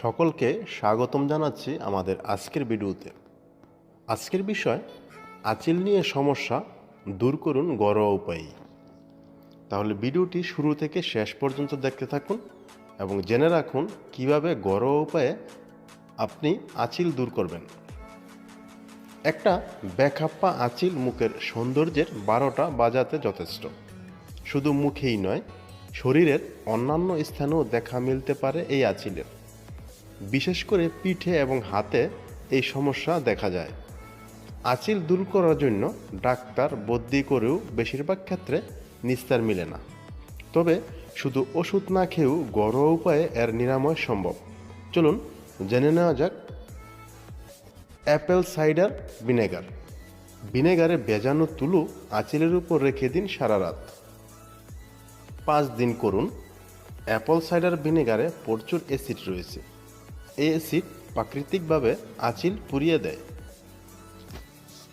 সকলকে স্বাগতম জানাচ্ছি আমাদের আজকের ভিডিওতে। আজকের বিষয় আঁচিল নিয়ে সমস্যা দূর করুন ঘরোয়া উপায়ে। তাহলে ভিডিওটি শুরু থেকে শেষ পর্যন্ত দেখতে থাকুন এবং জেনে রাখুন কিভাবে ঘরোয়া উপায়ে আপনি আঁচিল দূর করবেন। একটা বেখাপ্পা আঁচিল মুখের সৌন্দর্যের 12টা বাজাতে যথেষ্ট। শুধু মুখেই নয়, শরীরের অন্যান্য স্থানেও দেখা মিলতে পারে এই আঁচিলের। বিশেষ করে পিঠে এবং হাতে এই সমস্যা দেখা যায়। আঁচিল দূর করার জন্য ডাক্তার বদ্যি করেও বেশিরভাগ ক্ষেত্রে নিস্তার মিলে না। তবে শুধু ওষুধ না খেয়েও ঘরোয়া উপায়ে এর নিরাময় সম্ভব। চলুন জেনে নেওয়া যাক। Apple cider vinegar. ভিনেগারে ভেজানো তুলো আঁচিলের উপর রেখে দিন সারা রাত। 5 দিন করুন। অ্যাপেল সাইডার ভিনেগারে প্রচুর অ্যাসিড রয়েছে। এই অ্যাসিড প্রাকৃতিকভাবে আঁচিল পুড়িয়ে দেয়।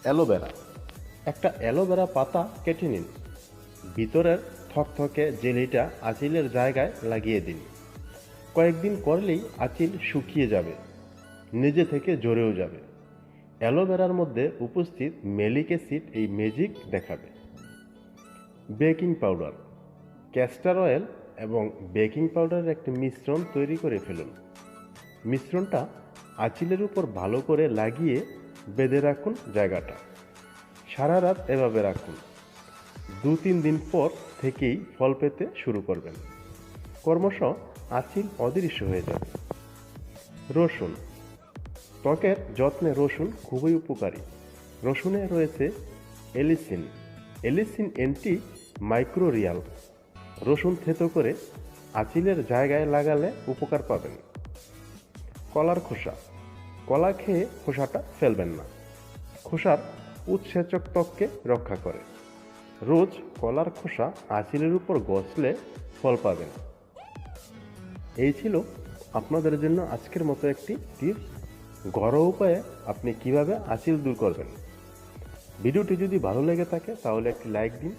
অ্যালোভেরা। একটা অ্যালোভেরা পাতা কেটে নিন। ভিতরের থকথকে জেলিটা আঁচিলের জায়গায় লাগিয়ে দিন। কয়েকদিন করলেই আঁচিল শুকিয়ে যাবে, নিজে থেকে ঝরেও যাবে। অ্যালোভেরার মধ্যে উপস্থিত মেলিক অ্যাসিড এই ম্যাজিক দেখাবে। Baking powder. ক্যাস্টর অয়েল এবং বেকিং পাউডারের একটি মিশ্রণ তৈরি করে ফেলুন। মিশ্রণটা আঁচিলের উপর ভালো করে লাগিয়ে বেঁধে রাখুন জায়গাটা। সারা রাত এভাবে রাখুন। 2-3 দিন পর থেকেই ফল পেতে শুরু করবেন। ক্রমশ আঁচিল অদৃশ্য হয়ে যাবে। রসুন। ত্বকের যত্নে রসুন খুবই উপকারী। রসুনে রয়েছে এলিসিন। Alice in anti মাইক্রোরিয়াল। রসুন থেতো করে আঁচিলের জায়গায় লাগালে উপকার পাবেন। কলার খোসা। কলা খেয়ে খোসাটা ফেলবেন না। খোসার উৎসেচক ত্বককে রক্ষা করে। রোজ কলার খোসা আঁচিলের উপর ঘষলে ফল পাবেন। এই ছিল আপনাদের জন্য আজকের মতো একটি টিপস, ঘরোয়া উপায়ে আপনি কিভাবে আঁচিল দূর করবেন। ভিডিওটি যদি ভালো লেগে থাকে তাহলে একটি লাইক দিন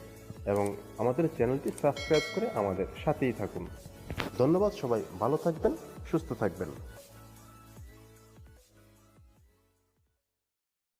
এবং আমাদের চ্যানেলটি সাবস্ক্রাইব করে আমাদের সাথেই থাকুন। ধন্যবাদ। সবাই ভালো থাকবেন, সুস্থ থাকবেন।